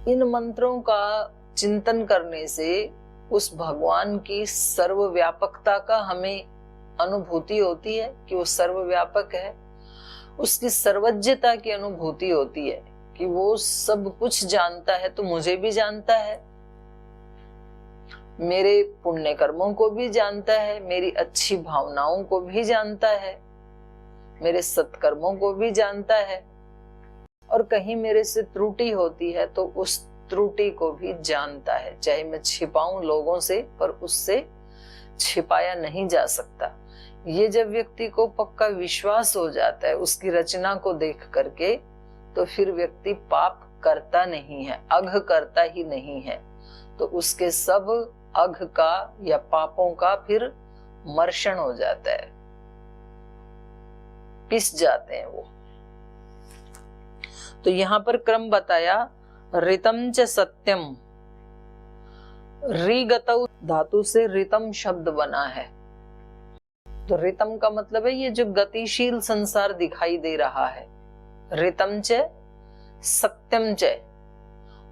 इन मंत्रों का चिंतन करने से उस भगवान की सर्वव्यापकता का हमें अनुभूति होती है कि वो सर्वव्यापक है, उसकी सर्वज्ञता की अनुभूति होती है कि वो सब कुछ जानता है तो मुझे भी जानता है, मेरे पुण्य कर्मों को भी जानता है, मेरी अच्छी भावनाओं को भी जानता है, मेरे सत्कर्मों को भी जानता है, और कहीं मेरे से त्रुटि होती है तो उस त्रुटि को भी जानता है। चाहे मैं छिपाऊं लोगों से, पर उससे छिपाया नहीं जा सकता। ये जब व्यक्ति को पक्का विश्वास हो जाता है उसकी रचना को देख करके, तो फिर व्यक्ति पाप करता नहीं है, अघ करता ही नहीं है। तो उसके सब अघ का या पापों का फिर मर्षण हो जाता है, पिस जाते हैं वो। तो यहां पर क्रम बताया, ऋतम च सत्यम, ऋगतौ धातु से ऋतम शब्द बना है। तो ऋतम का मतलब है ये जो गतिशील संसार दिखाई दे रहा है, ऋतम च सत्यम च,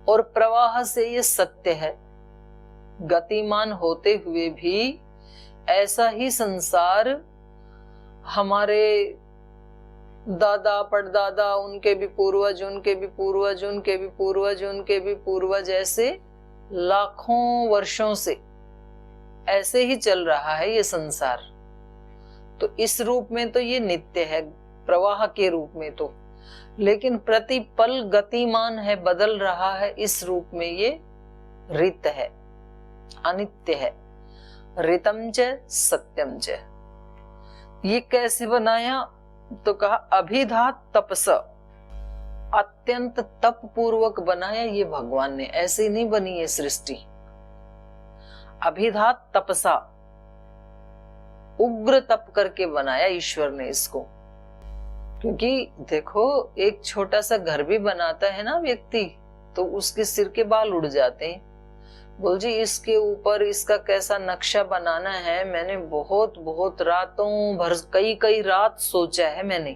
और प्रवाह से ये सत्य है। गतिमान होते हुए भी ऐसा ही संसार हमारे दादा परदादा, उनके भी पूर्वज, उनके भी पूर्वज, उनके भी पूर्वज, उनके भी पूर्वज, ऐसे लाखों वर्षों से ऐसे ही चल रहा है ये संसार। तो इस रूप में तो ये नित्य है, प्रवाह के रूप में तो, लेकिन प्रतिपल गतिमान है, बदल रहा है, इस रूप में ये ऋत है, अनित्य है। ऋतम च सत्यम च। ये कैसे बनाया? तो कहा अभिधात तपस, अत्यंत तप पूर्वक बनाया ये भगवान ने, ऐसे नहीं बनी ये सृष्टि। अभिधात तपसा, उग्र तप करके बनाया ईश्वर ने इसको। क्योंकि देखो, एक छोटा सा घर भी बनाता है ना व्यक्ति, तो उसके सिर के बाल उड़ जाते हैं। बोल जी इसके ऊपर इसका कैसा नक्शा बनाना है, मैंने बहुत बहुत रातों भर, कई रात सोचा है मैंने।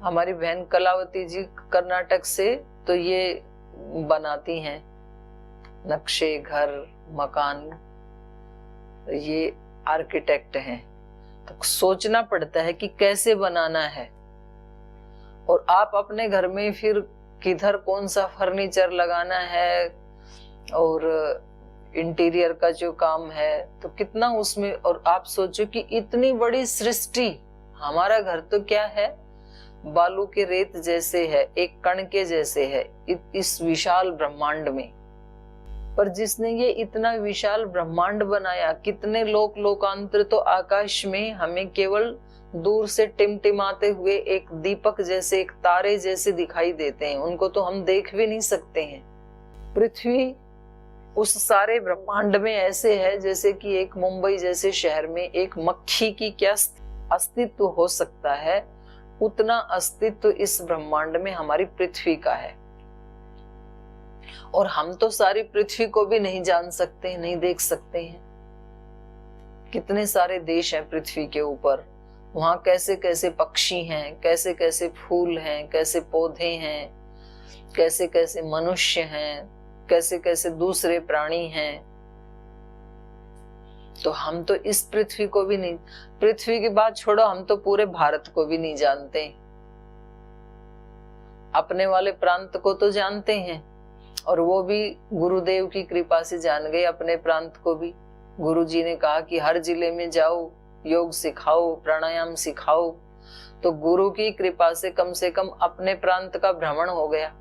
हमारी बहन कलावती जी कर्नाटक से, तो ये बनाती हैं नक्शे, घर, मकान, ये आर्किटेक्ट हैं। तो सोचना पड़ता है कि कैसे बनाना है। और आप अपने घर में फिर किधर कौन सा फर्नीचर लगाना है और इंटीरियर का जो काम है, तो कितना उसमें। और आप सोचो कि इतनी बड़ी सृष्टि, हमारा घर तो क्या है, बालू के रेत जैसे है, एक कण के जैसे है इस विशाल ब्रह्मांड में। पर जिसने ये इतना विशाल ब्रह्मांड बनाया, कितने लोक लोकांतर तो आकाश में हमें केवल दूर से टिमटिमाते हुए एक दीपक जैसे, एक तारे जैसे दिखाई देते हैं, उनको तो हम देख भी नहीं सकते हैं। पृथ्वी उस सारे ब्रह्मांड में ऐसे है जैसे कि एक मुंबई जैसे शहर में एक मक्खी की क्या अस्तित्व हो सकता है, उतना अस्तित्व इस ब्रह्मांड में हमारी पृथ्वी का है। और हम तो सारी पृथ्वी को भी नहीं जान सकते, नहीं देख सकते हैं। कितने सारे देश हैं पृथ्वी के ऊपर, वहां कैसे कैसे पक्षी हैं, कैसे कैसे फूल हैं, कैसे पौधे हैं, कैसे कैसे मनुष्य हैं, कैसे कैसे दूसरे प्राणी हैं। तो हम तो इस पृथ्वी को भी नहीं, पृथ्वी की बात छोड़ो, हम तो पूरे भारत को भी नहीं जानते। अपने वाले प्रांत को तो जानते हैं, और वो भी गुरुदेव की कृपा से जान गए अपने प्रांत को भी। गुरुजी ने कहा कि हर जिले में जाओ, योग सिखाओ, प्राणायाम सिखाओ। तो गुरु की कृपा से कम अपने प्रांत का भ्रमण हो गया।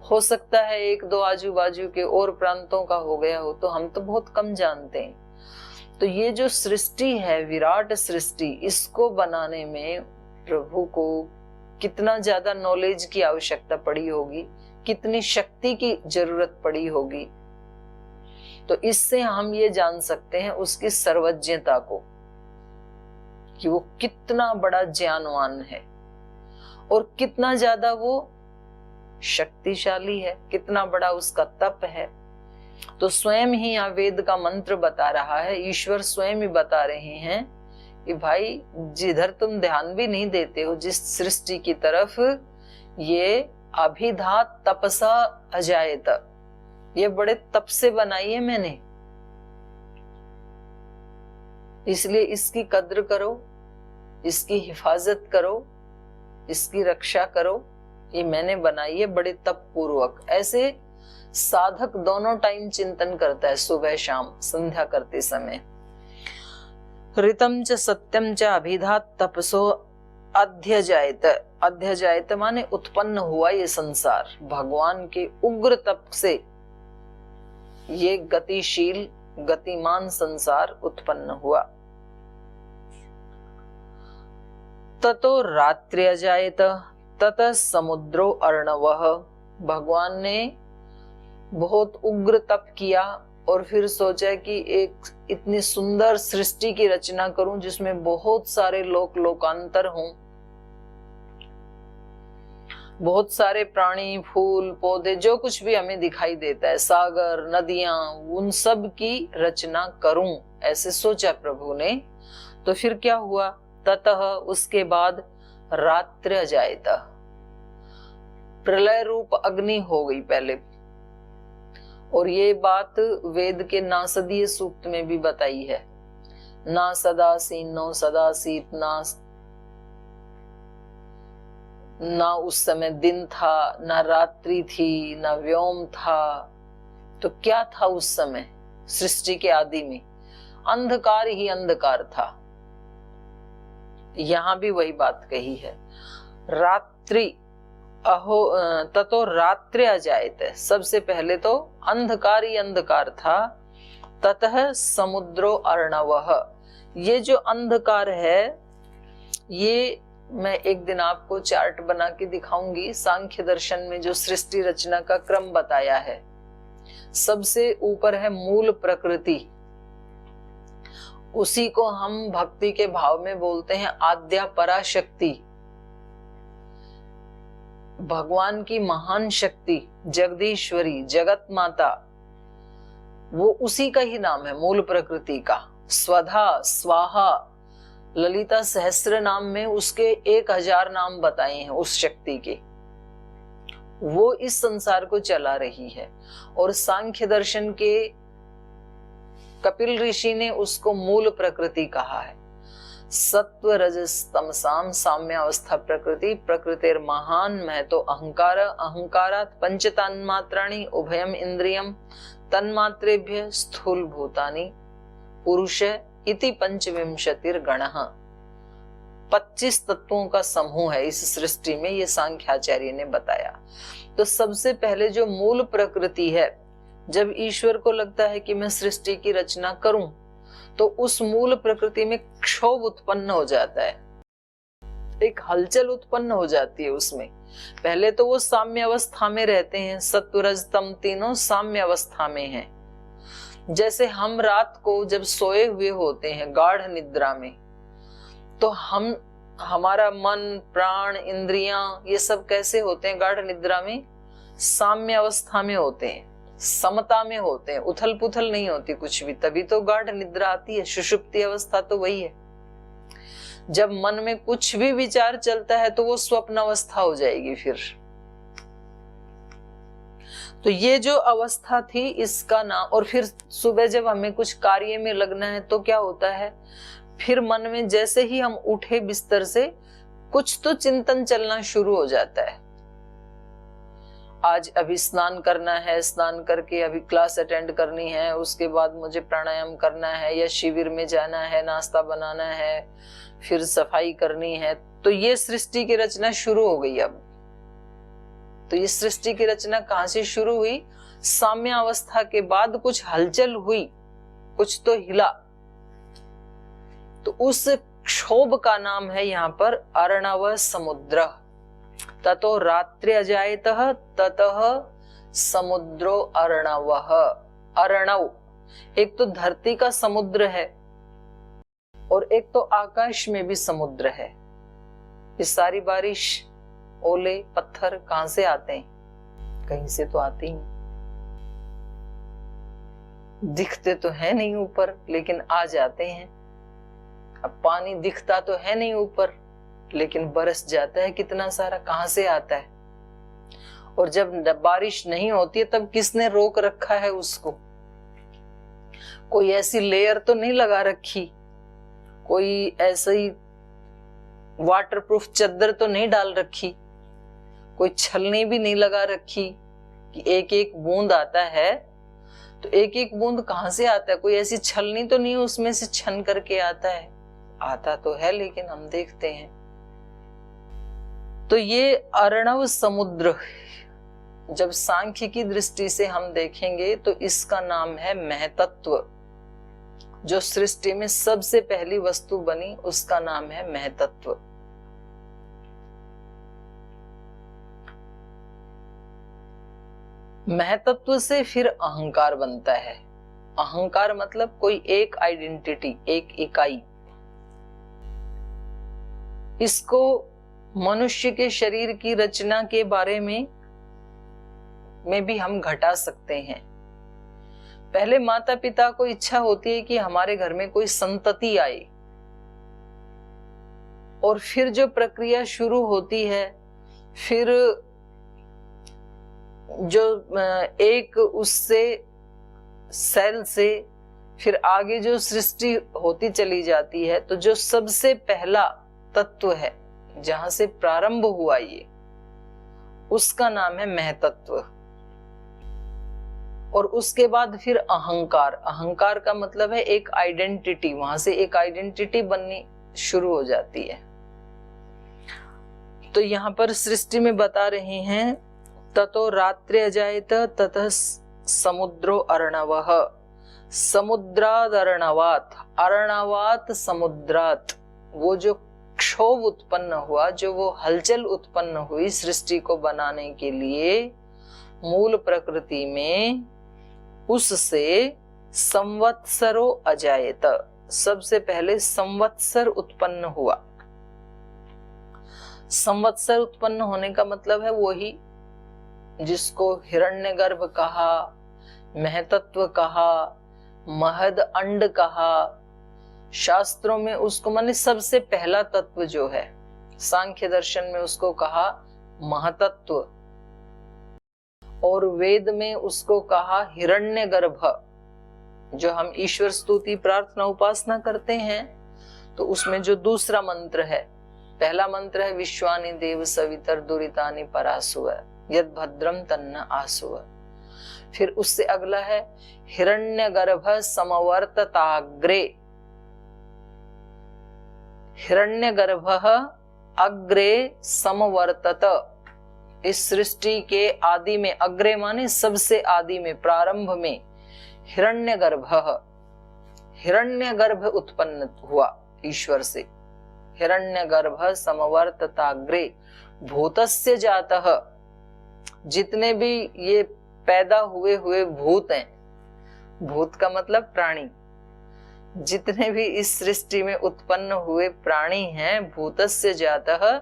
हो सकता है एक दो आजू बाजू के और प्रांतों का हो गया हो, तो हम तो बहुत कम जानते हैं। तो ये जो सृष्टि है, विराट सृष्टि, इसको बनाने में प्रभु को कितना ज्यादा नॉलेज की आवश्यकता पड़ी होगी, कितनी शक्ति की जरूरत पड़ी होगी। तो इससे हम ये जान सकते हैं उसकी सर्वज्ञता को, कि वो कितना बड़ा ज्ञानवान है और कितना ज्यादा वो शक्तिशाली है, कितना बड़ा उसका तप है। तो स्वयं ही यहाँ वेद का मंत्र बता रहा है, ईश्वर स्वयं ही बता रहे हैं कि भाई जिधर तुम ध्यान भी नहीं देते हो, जिस सृष्टि की तरफ, ये अभिधा तपसा अजायत, ये बड़े तप से बनाई है मैंने, इसलिए इसकी कद्र करो, इसकी हिफाजत करो, इसकी रक्षा करो, ये मैंने बनाई है बड़े तप पूर्वक। ऐसे साधक दोनों टाइम चिंतन करता है, सुबह शाम संध्या करते समय। ऋतम च सत्यम च अभिधा तपसो अध्यजायत, अध्यजायत माने उत्पन्न हुआ ये संसार, भगवान के उग्र तप से ये गतिशील गतिमान संसार उत्पन्न हुआ। ततो रात्रि अजायत ततः समुद्रो अर्णवः, भगवान ने बहुत उग्र तप किया और फिर सोचा कि एक इतनी सुंदर सृष्टि की रचना करूं जिसमें बहुत सारे लोकांतर हों, बहुत सारे प्राणी, फूल, पौधे, जो कुछ भी हमें दिखाई देता है, सागर, नदियां, उन सब की रचना करूं, ऐसे सोचा प्रभु ने। तो फिर क्या हुआ? ततः उसके बाद रात्रि अजायत, प्रलय रूप अग्नि हो गई पहले। और ये बात वेद के नासदीय सूक्त में भी बताई है। ना सदासीन नो सदासीत, ना उस समय दिन था, ना रात्रि थी, ना व्योम था। तो क्या था उस समय? सृष्टि के आदि में अंधकार ही अंधकार था। यहां भी वही बात कही है, रात्रि अहो ततो रात्रि अजायत, सबसे पहले तो अंधकार ही अंधकार था। ततः समुद्रो अर्णवः, ये जो अंधकार है, ये मैं एक दिन आपको चार्ट बना के दिखाऊंगी। सांख्य दर्शन में जो सृष्टि रचना का क्रम बताया है, सबसे ऊपर है मूल प्रकृति, उसी को हम भक्ति के भाव में बोलते हैं आद्या पराशक्ति, भगवान की महान शक्ति, जगदीश्वरी, जगत माता, वो उसी का ही नाम है, मूल प्रकृति का। स्वधा, स्वाहा, ललिता सहस्त्र नाम में उसके 1000 नाम बताए हैं उस शक्ति के। वो इस संसार को चला रही है। और सांख्य दर्शन के कपिल ऋषि ने उसको मूल प्रकृति कहा है। सत्व रजस तमसाम साम्यावस्था प्रकृति, प्रकृतिर महान महतो अहंकार, अहंकारात् पंच तन्मात्राणि उभयम इंद्रियम तन्मात्रेभ्य स्थूल भूतानि पुरुष इति पंचविंशतिर गणः। 25 तत्वों का समूह है इस सृष्टि में, ये सांख्याचार्य ने बताया। तो सबसे पहले जो मूल प्रकृति है, जब ईश्वर को लगता है कि मैं सृष्टि की रचना करूं, तो उस मूल प्रकृति में क्षोभ उत्पन्न हो जाता है, एक हलचल उत्पन्न हो जाती है उसमें। पहले तो वो साम्य अवस्था में रहते हैं, सत्व रज तम तीनों साम्य अवस्था में हैं। जैसे हम रात को जब सोए हुए होते हैं गाढ़ निद्रा में, तो हमारा मन, प्राण, इंद्रियां, ये सब कैसे होते हैं गाढ़ निद्रा में? साम्य अवस्था में होते हैं, समता में होते हैं, उथल पुथल नहीं होती कुछ भी, तभी तो गाढ़ निद्रा आती है। सुषुप्ति अवस्था तो वही है। जब मन में कुछ भी विचार चलता है तो वो स्वप्न अवस्था हो जाएगी फिर। तो ये जो अवस्था थी इसका नाम। और फिर सुबह जब हमें कुछ कार्य में लगना है तो क्या होता है, फिर मन में जैसे ही हम उठे बिस्तर से, कुछ तो चिंतन चलना शुरू हो जाता है। आज अभी स्नान करना है, स्नान करके अभी क्लास अटेंड करनी है, उसके बाद मुझे प्राणायाम करना है या शिविर में जाना है, नाश्ता बनाना है, फिर सफाई करनी है। तो ये सृष्टि की रचना शुरू हो गई। अब तो ये सृष्टि की रचना कहां से शुरू हुई? साम्य अवस्था के बाद कुछ हलचल हुई, कुछ तो हिला। तो उस क्षोभ का नाम है यहाँ पर अर्णव समुद्र। ततो रात्रि अजायतः ततः समुद्रो अर्णवः। अर्णव एक तो धरती का समुद्र है और एक तो आकाश में भी समुद्र है। ये सारी बारिश, ओले, पत्थर कहां से आते हैं? कहीं से तो आते ही। दिखते तो है नहीं ऊपर, लेकिन आ जाते हैं। अब पानी दिखता तो है नहीं ऊपर, लेकिन बरस जाता है कितना सारा। कहां से आता है? और जब बारिश नहीं होती है तब किसने रोक रखा है उसको? कोई ऐसी लेयर तो नहीं लगा रखी, कोई ऐसी वाटरप्रूफ चादर तो नहीं डाल रखी, कोई छलनी भी नहीं लगा रखी कि एक एक बूंद आता है। तो एक एक बूंद कहां से आता है? कोई ऐसी छलनी तो नहीं उसमें से छन करके आता है? आता तो है, लेकिन हम देखते हैं। तो ये अर्णव समुद्र जब सांख्य की दृष्टि से हम देखेंगे तो इसका नाम है महतत्व। जो सृष्टि में सबसे पहली वस्तु बनी उसका नाम है महतत्व। महतत्व से फिर अहंकार बनता है। अहंकार मतलब कोई एक आइडेंटिटी, एक इकाई। इसको मनुष्य के शरीर की रचना के बारे में भी हम घटा सकते हैं। पहले माता पिता को इच्छा होती है कि हमारे घर में कोई संतति आए, और फिर जो प्रक्रिया शुरू होती है, फिर जो एक उससे सेल से फिर आगे जो सृष्टि होती चली जाती है, तो जो सबसे पहला तत्व है जहां से प्रारंभ हुआ ये, उसका नाम है महतत्व। और उसके बाद फिर अहंकार। अहंकार का मतलब है एक आइडेंटिटी, वहां से एक आइडेंटिटी बननी शुरू हो जाती है। तो यहाँ पर सृष्टि में बता रहे हैं, ततो रात्रि अजायत ततः समुद्रो अर्णवः समुद्राद अर्णवात, अर्णवात समुद्रात। वो जो क्षोभ उत्पन्न हुआ, जो वो हलचल उत्पन्न हुई सृष्टि को बनाने के लिए मूल प्रकृति में, उससे संवत्सरो अजायत, सबसे पहले संवत्सर उत्पन्न हुआ। संवत्सर उत्पन्न होने का मतलब है वही जिसको हिरण्यगर्भ कहा, महतत्व कहा, महद अंड कहा। शास्त्रों में उसको माने सबसे पहला तत्व जो है, सांख्य दर्शन में उसको कहा महतत्व, और वेद में उसको कहा हिरण्यगर्भ। जो हम ईश्वर स्तुति प्रार्थना उपासना करते हैं, तो उसमें जो दूसरा मंत्र है, पहला मंत्र है विश्वानि देव सवितर दुरितानि परासुव यद भद्रम तन्न आसुव। फिर उससे अगला है हिरण्यगर्भ समवर्तताग्रे, हिरण्यगर्भ अग्रे समवर्तत। इस सृष्टि के आदि में, अग्रे माने सबसे आदि में, प्रारंभ में हिरण्यगर्भ, हिरण्यगर्भ उत्पन्न हुआ ईश्वर से। हिरण्यगर्भ समवर्तताग्रे भूतस्य जातः। जितने भी ये पैदा हुए भूत हैं, भूत का मतलब प्राणी, जितने भी इस सृष्टि में उत्पन्न हुए प्राणी हैं, भूतस्य जातः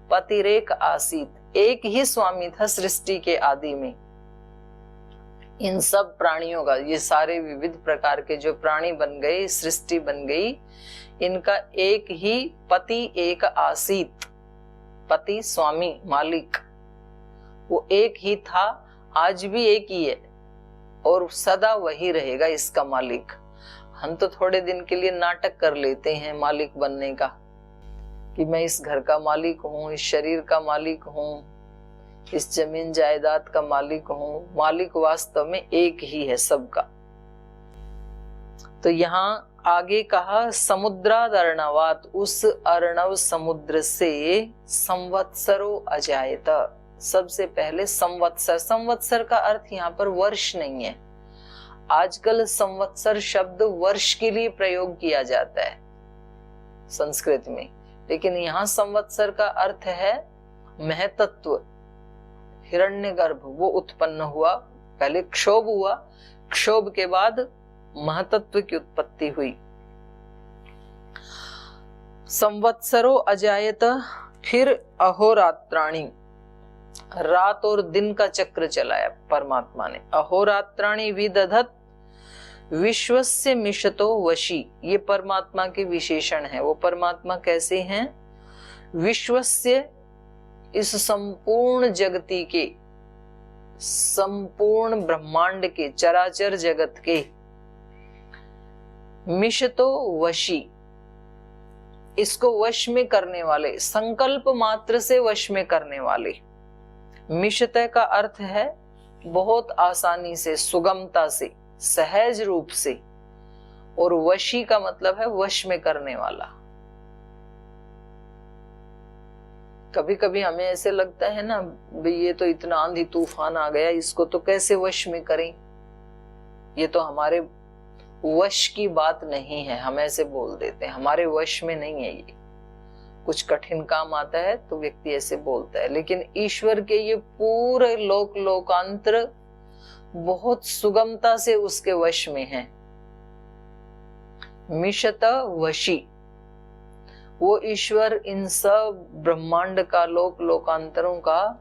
पतिरेक आसीत। एक ही स्वामी था सृष्टि के आदि में। इन सब प्राणियों का, ये सारे विविध प्रकार के जो प्राणी बन गए, सृष्टि बन गई, इनका एक ही पति एक आसीत। पति स्वामी मालिक, वो एक ही था, आज भी एक ही है और सदा वही रहेगा इसका मालिक। हम तो थोड़े दिन के लिए नाटक कर लेते हैं मालिक बनने का, कि मैं इस घर का मालिक हूँ, इस शरीर का मालिक हूँ, इस जमीन जायदाद का मालिक हूँ। मालिक वास्तव में एक ही है सबका। तो यहाँ आगे कहा समुद्राद अर्णवात, उस अर्णव समुद्र से संवत्सरो अजायत। सबसे पहले संवत्सर, संवत्सर का अर्थ यहाँ पर वर्ष नहीं है। आजकल संवत्सर शब्द वर्ष के लिए प्रयोग किया जाता है संस्कृत में, लेकिन यहाँ संवत्सर का अर्थ है महतत्व। हिरण्यगर्भ वो उत्पन्न हुआ, पहले क्षोभ हुआ, क्षोभ के बाद महतत्व की उत्पत्ति हुई। संवत्सरो अजायत, फिर अहोरात्राणि, रात और दिन का चक्र चलाया परमात्मा ने। अहोरात्राणि विदधत विश्वस्य मिशतो वशी, ये परमात्मा के विशेषण है। वो परमात्मा कैसे हैं? विश्वस्य इस संपूर्ण जगती के, संपूर्ण ब्रह्मांड के, चराचर जगत के मिषतो वशी, इसको वश में करने वाले, संकल्प मात्र से वश में करने वाले। मिषत का अर्थ है बहुत आसानी से, सुगमता से, सहज रूप से, और वशी का मतलब है वश में करने वाला। कभी कभी हमें ऐसे लगता है ना, भाई ये तो इतना आंधी तूफान आ गया, इसको तो कैसे वश में करें, ये तो हमारे वश की बात नहीं है, हम ऐसे बोल देते हैं, हमारे वश में नहीं है ये। कुछ कठिन काम आता है तो व्यक्ति ऐसे बोलता है, लेकिन ईश्वर के ये पूरे लोक लोकांतर बहुत सुगमता से उसके वश में है। मिषत वशी, वो ईश्वर इन सब ब्रह्मांड का, लोक लोकांतरों का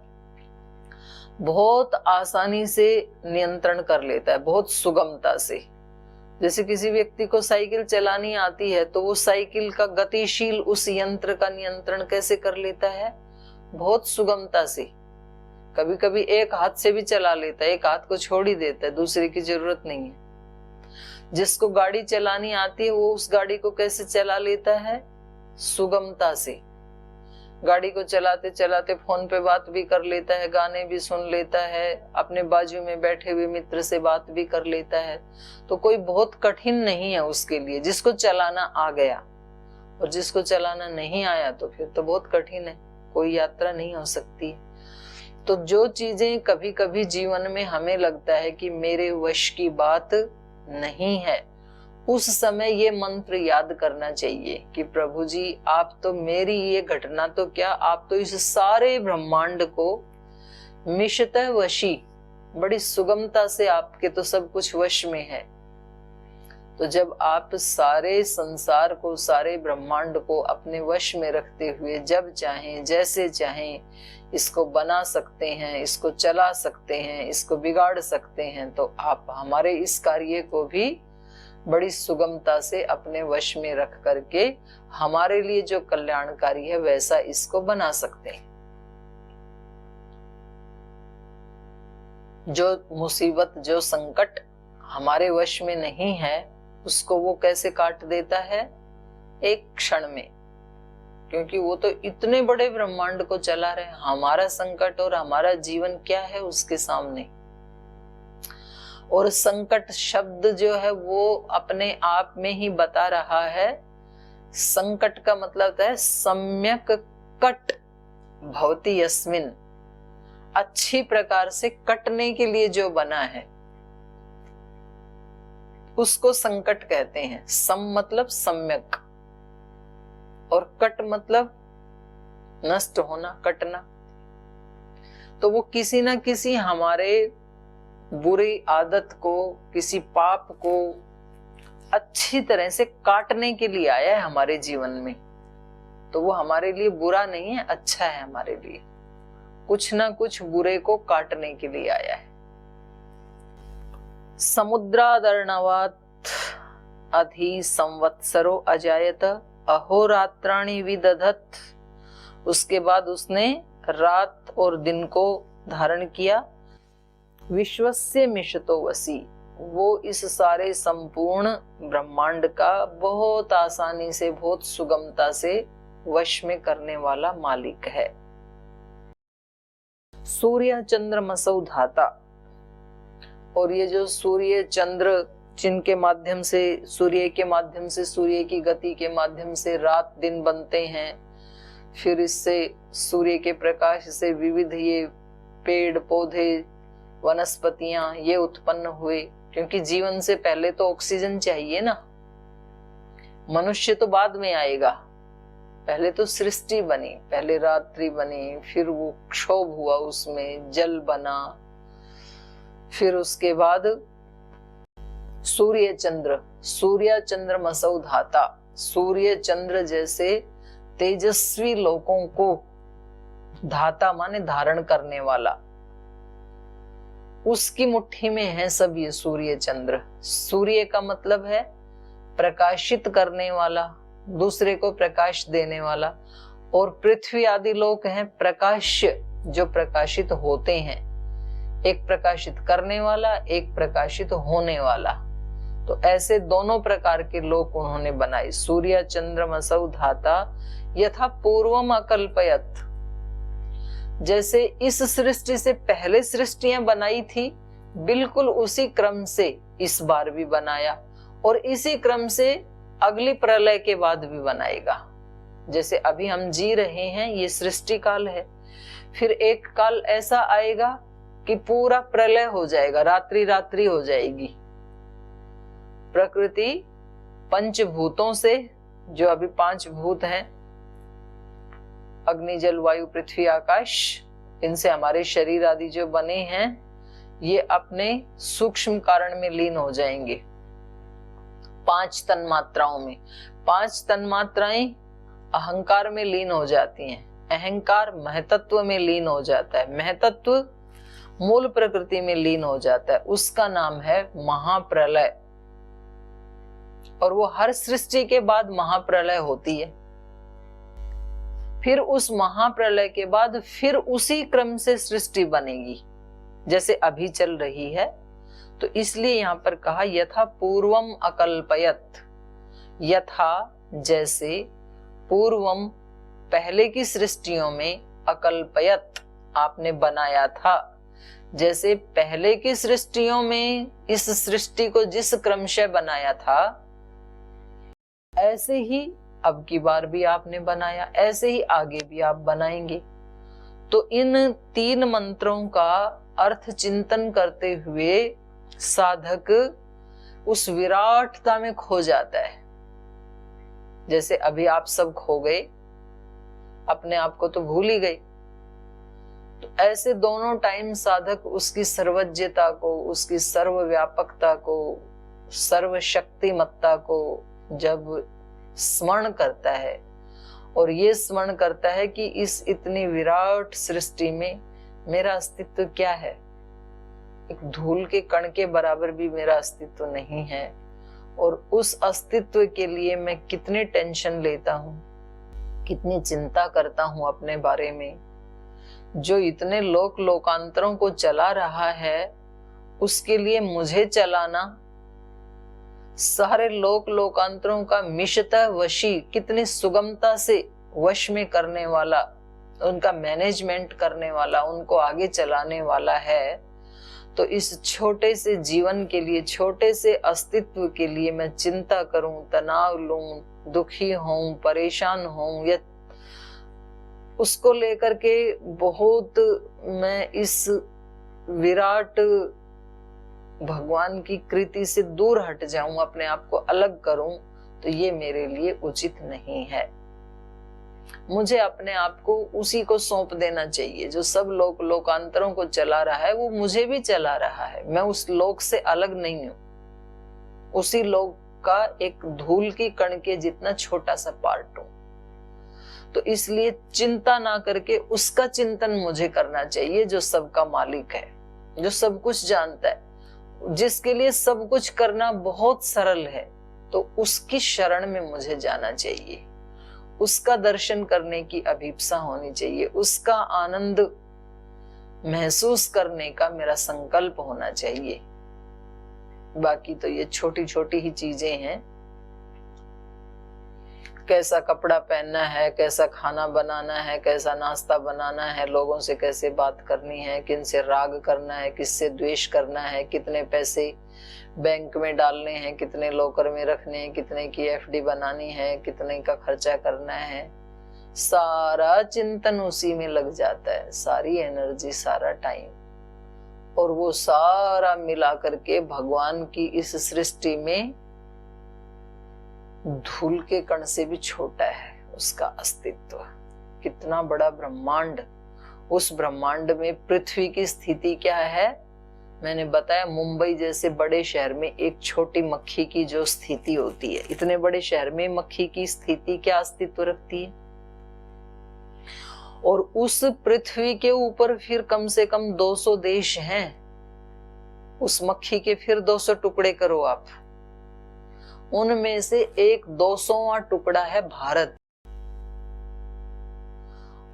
बहुत आसानी से नियंत्रण कर लेता है, बहुत सुगमता से। जैसे किसी व्यक्ति को साइकिल चलानी आती है तो वो साइकिल का गतिशील उस यंत्र का नियंत्रण कैसे कर लेता है, बहुत सुगमता से। कभी कभी एक हाथ से भी चला लेता है, एक हाथ को छोड़ ही देता है, दूसरे की जरूरत नहीं है। जिसको गाड़ी चलानी आती है वो उस गाड़ी को कैसे चला लेता है, सुगमता से। गाड़ी को चलाते चलाते फोन पे बात भी कर लेता है, गाने भी सुन लेता है, अपने बाजू में बैठे हुए मित्र से बात भी कर लेता है। तो कोई बहुत कठिन नहीं है उसके लिए, जिसको चलाना आ गया। और जिसको चलाना नहीं आया तो फिर तो बहुत कठिन है, कोई यात्रा नहीं हो सकती। तो जो चीजें कभी कभी जीवन में हमें लगता है कि मेरे वश की बात नहीं है, उस समय ये मंत्र याद करना चाहिए कि प्रभु जी, आप तो मेरी ये घटना तो क्या, आप तो इस सारे ब्रह्मांड को मिषतः वशी, बड़ी सुगमता से आपके तो सब कुछ वश में है। तो जब आप सारे संसार को, सारे ब्रह्मांड को अपने वश में रखते हुए जब चाहें, जैसे चाहें इसको बना सकते हैं, इसको चला सकते हैं, इसको बिगाड़ सकते हैं, तो आप हमारे इस कार्य को भी बड़ी सुगमता से अपने वश में रख करके हमारे लिए जो कल्याणकारी है वैसा इसको बना सकते हैं। जो मुसीबत, जो संकट हमारे वश में नहीं है, उसको वो कैसे काट देता है, एक क्षण में। क्योंकि वो तो इतने बड़े ब्रह्मांड को चला रहे, हमारा संकट और हमारा जीवन क्या है उसके सामने। और संकट शब्द जो है वो अपने आप में ही बता रहा है, संकट का मतलब है सम्यक कट भवति यस्मिन, अच्छी प्रकार से कटने के लिए जो बना है उसको संकट कहते हैं। सम मतलब सम्यक और कट मतलब नष्ट होना, कटना। तो वो किसी ना किसी हमारे बुरी आदत को, किसी पाप को अच्छी तरह से काटने के लिए आया है हमारे जीवन में। तो वो हमारे लिए बुरा नहीं है, अच्छा है हमारे लिए, कुछ ना कुछ बुरे को काटने के लिए आया है। समुद्रादर्णवात अधि संवत्सरो अजायत अहोरात्राणि विदधत। उसके बाद उसने रात और दिन को धारण किया। विश्वस्य मिषतो वसी, वो इस सारे संपूर्ण ब्रह्मांड का बहुत आसानी से, बहुत सुगमता से वश में करने वाला मालिक है। सूर्य चंद्रमसौ धाता, और ये जो सूर्य चंद्र, जिनके माध्यम से, सूर्य के माध्यम से, सूर्य की गति के माध्यम से रात दिन बनते हैं, फिर इससे सूर्य के प्रकाश से विविध ये पेड़ पौधे, वनस्पतियां ये उत्पन्न हुए। क्योंकि जीवन से पहले तो ऑक्सीजन चाहिए ना, मनुष्य तो बाद में आएगा। पहले तो सृष्टि बनी, पहले रात्रि बनी, फिर वो क्षोभ हुआ, उसमें जल बना, फिर उसके बाद सूर्य चंद्र, सूर्य चंद्रमसौ धाता, सूर्य चंद्र जैसे तेजस्वी लोगों को, धाता माने धारण करने वाला, उसकी मुट्ठी में है सब ये सूर्य चंद्र। सूर्य का मतलब है प्रकाशित करने वाला, दूसरे को प्रकाश देने वाला, और पृथ्वी आदि लोक हैं प्रकाश्य, जो प्रकाशित होते हैं, एक प्रकाशित करने वाला, एक प्रकाशित होने वाला। तो ऐसे दोनों प्रकार के लोक उन्होंने बनाए। सूर्य चंद्रमसौ धाता यथा पूर्वम अकल्पयत, जैसे इस सृष्टि से पहले सृष्टियां बनाई थी, बिल्कुल उसी क्रम से इस बार भी बनाया, और इसी क्रम से अगली प्रलय के बाद भी बनाएगा। जैसे अभी हम जी रहे हैं, ये सृष्टि काल है, फिर एक काल ऐसा आएगा कि पूरा प्रलय हो जाएगा, रात्रि रात्रि हो जाएगी। प्रकृति पंचभूतों से, जो अभी 5 भूत हैं, अग्नि जल वायु पृथ्वी आकाश, इनसे हमारे शरीर आदि जो बने हैं, ये अपने सूक्ष्म कारण में लीन हो जाएंगे 5 तन्मात्राओं में। 5 तन्मात्राएं अहंकार में लीन हो जाती हैं, अहंकार महतत्व में लीन हो जाता है, महतत्व मूल प्रकृति में लीन हो जाता है, उसका नाम है महाप्रलय। और वो हर सृष्टि के बाद महाप्रलय होती है। फिर उस महाप्रलय के बाद फिर उसी क्रम से सृष्टि बनेगी जैसे अभी चल रही है। तो इसलिए यहां पर कहा यथा पूर्वम अकल्पयत, यथा जैसे, पूर्वम पहले की सृष्टियों में, अकल्पयत आपने बनाया था। जैसे पहले की सृष्टियों में इस सृष्टि को जिस क्रमशः बनाया था, ऐसे ही अब की बार भी आपने बनाया, ऐसे ही आगे भी आप बनाएंगे। तो इन 3 मंत्रों का अर्थ चिंतन करते हुए साधक उस विराटता में खो जाता है। जैसे अभी आप सब खो गए, अपने आप को तो भूल ही गए। तो ऐसे दोनों टाइम साधक उसकी सर्वज्ञता को, उसकी सर्वव्यापकता को, सर्वशक्तिमत्ता को जब स्मरण करता है, और ये स्मरण करता है कि इस इतनी विराट सृष्टि में मेरा अस्तित्व क्या है, एक धूल के कण के बराबर भी मेरा अस्तित्व नहीं है, और उस अस्तित्व के लिए मैं कितनी टेंशन लेता हूं, कितनी चिंता करता हूं अपने बारे में। जो इतने लोक लोकांतरों को चला रहा है, उसके लिए मुझे चलाना, सारे लोक लोकांतरों का मिशतः वशी, कितनी सुगमता से वश में करने वाला, उनका मैनेजमेंट करने वाला, उनको आगे चलाने वाला है। तो इस छोटे से जीवन के लिए, छोटे से अस्तित्व के लिए मैं चिंता करूं, तनाव लूं, दुखी होऊं, परेशान होऊं, या उसको लेकर के बहुत मैं इस विराट भगवान की कृति से दूर हट जाऊं, अपने आप को अलग करूं, तो ये मेरे लिए उचित नहीं है। मुझे अपने आप को उसी को सौंप देना चाहिए जो सब लोक लोकांतरों को चला रहा है, वो मुझे भी चला रहा है। मैं उस लोक से अलग नहीं हूं, उसी लोक का एक धूल की कण के जितना छोटा सा पार्ट हूं। तो इसलिए चिंता ना करके उसका चिंतन मुझे करना चाहिए जो सबका मालिक है, जो सब कुछ जानता है, जिसके लिए सब कुछ करना बहुत सरल है। तो उसकी शरण में मुझे जाना चाहिए, उसका दर्शन करने की अभिप्सा होनी चाहिए, उसका आनंद महसूस करने का मेरा संकल्प होना चाहिए। बाकी तो ये छोटी छोटी ही चीजें हैं। कैसा कपड़ा पहनना है, कैसा खाना बनाना है, कैसा नाश्ता बनाना है, लोगों से कैसे बात करनी है, किन से राग करना है, किससे द्वेष करना है, कितने पैसे बैंक में डालने हैं, कितने लॉकर में रखने हैं, कितने की एफडी बनानी है, कितने का खर्चा करना है, सारा चिंतन उसी में लग जाता है, सारी एनर्जी, सारा टाइम। और वो सारा मिला करके भगवान की इस सृष्टि में धूल के कण से भी छोटा है उसका अस्तित्व। कितना बड़ा ब्रह्मांड, उस ब्रह्मांड में पृथ्वी की स्थिति क्या है मैंने बताया। मुंबई जैसे बड़े शहर में एक छोटी मक्खी की जो स्थिति होती है, इतने बड़े शहर में मक्खी की स्थिति क्या अस्तित्व रखती है। और उस पृथ्वी के ऊपर फिर कम से कम 200 देश हैं। उस मक्खी के फिर 200 टुकड़े करो आप, उनमें से एक 200वां टुकड़ा है भारत।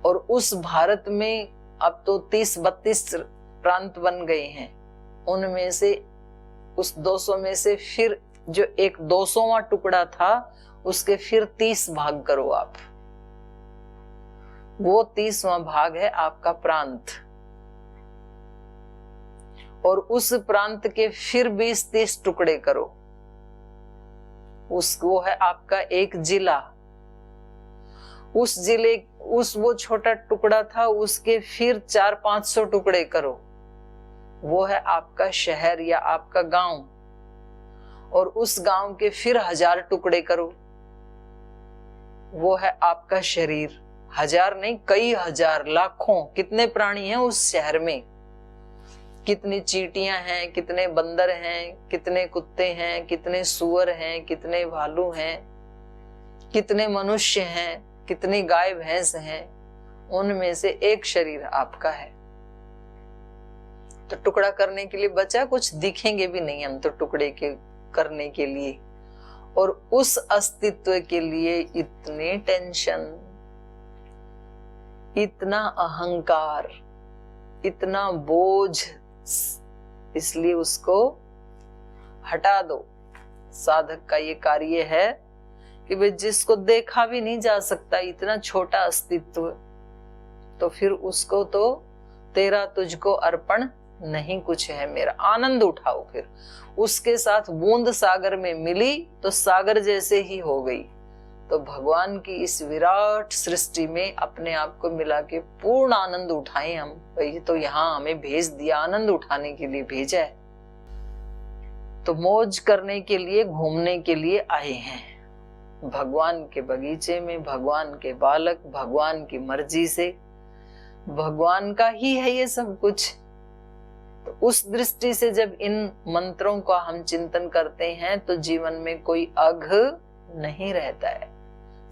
और उस भारत में अब तो 30-32 प्रांत बन गए हैं। उनमें से उस 200 में से फिर जो एक 200वां टुकड़ा था उसके फिर 30 भाग करो आप। वो 30वां भाग है आपका प्रांत। और उस प्रांत के फिर 20-30 टुकड़े करो, वो है आपका एक जिला। उस जिले वो छोटा टुकड़ा था उसके फिर 400-500 टुकड़े करो, वो है आपका शहर या आपका गांव। और उस गांव के फिर 1000 टुकड़े करो, वो है आपका शरीर। 1000 नहीं, कई हजार, लाखों, कितने प्राणी हैं उस शहर में, कितनी चींटियां हैं, कितने बंदर हैं, कितने कुत्ते हैं, कितने सूअर हैं, कितने भालू हैं, कितने मनुष्य हैं, कितनी गाय भैंस हैं। उनमें से एक शरीर आपका है। तो टुकड़ा करने के लिए बचा कुछ, दिखेंगे भी नहीं हम तो टुकड़े के करने के लिए। और उस अस्तित्व के लिए इतनी टेंशन, इतना अहंकार, इतना बोझ, इसलिए उसको हटा दो। साधक का ये कार्य है कि भाई जिसको देखा भी नहीं जा सकता, इतना छोटा अस्तित्व, तो फिर उसको तो तेरा तुझको अर्पण नहीं कुछ है मेरा, आनंद उठाओ। फिर उसके साथ बूंद सागर में मिली तो सागर जैसे ही हो गई। तो भगवान की इस विराट सृष्टि में अपने आप को मिला के पूर्ण आनंद उठाएं हम। भाई तो यहाँ हमें भेज दिया, आनंद उठाने के लिए भेजा है, तो मौज करने के लिए, घूमने के लिए आए हैं भगवान के बगीचे में। भगवान के बालक, भगवान की मर्जी से, भगवान का ही है ये सब कुछ। तो उस दृष्टि से जब इन मंत्रों का हम चिंतन करते हैं तो जीवन में कोई अघ नहीं रहता है,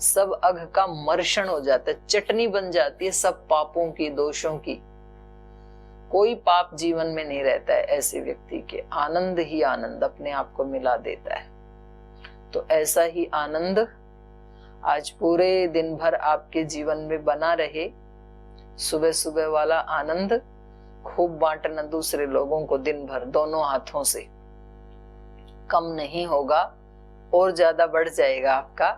सब अघ का मर्षण हो जाता है, चटनी बन जाती है सब पापों की, दोषों की। कोई पाप जीवन में नहीं रहता है ऐसे व्यक्ति के, आनंद ही आनंद अपने आप को मिला देता है। तो ऐसा ही आनंद आज पूरे दिन भर आपके जीवन में बना रहे। सुबह सुबह वाला आनंद खूब बांटना दूसरे लोगों को, दिन भर दोनों हाथों से, कम नहीं होगा और ज्यादा बढ़ जाएगा आपका।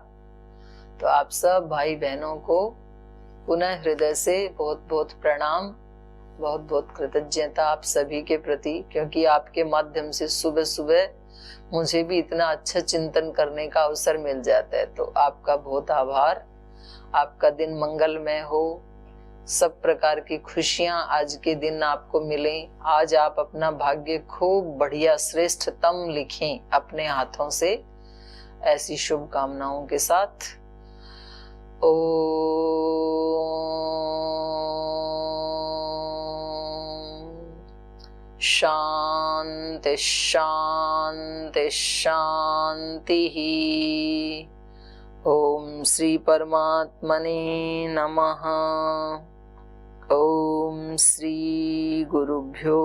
तो आप सब भाई बहनों को पुनः हृदय से बहुत बहुत प्रणाम, बहुत बहुत कृतज्ञता आप सभी के प्रति, क्योंकि आपके माध्यम से सुबह सुबह मुझे भी इतना अच्छा चिंतन करने का अवसर मिल जाता है। तो आपका बहुत आभार। आपका दिन मंगलमय हो, सब प्रकार की खुशियां आज के दिन आपको मिलें। आज आप अपना भाग्य खूब बढ़िया श्रेष्ठतम लिखें अपने हाथों से, ऐसी शुभकामनाओं के साथ। शांति शांति शांति। ओम श्री परमात्मने नमः। ओम श्री गुरुभ्यो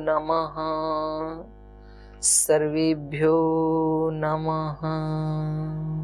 नमः। सर्वेभ्यो नमः।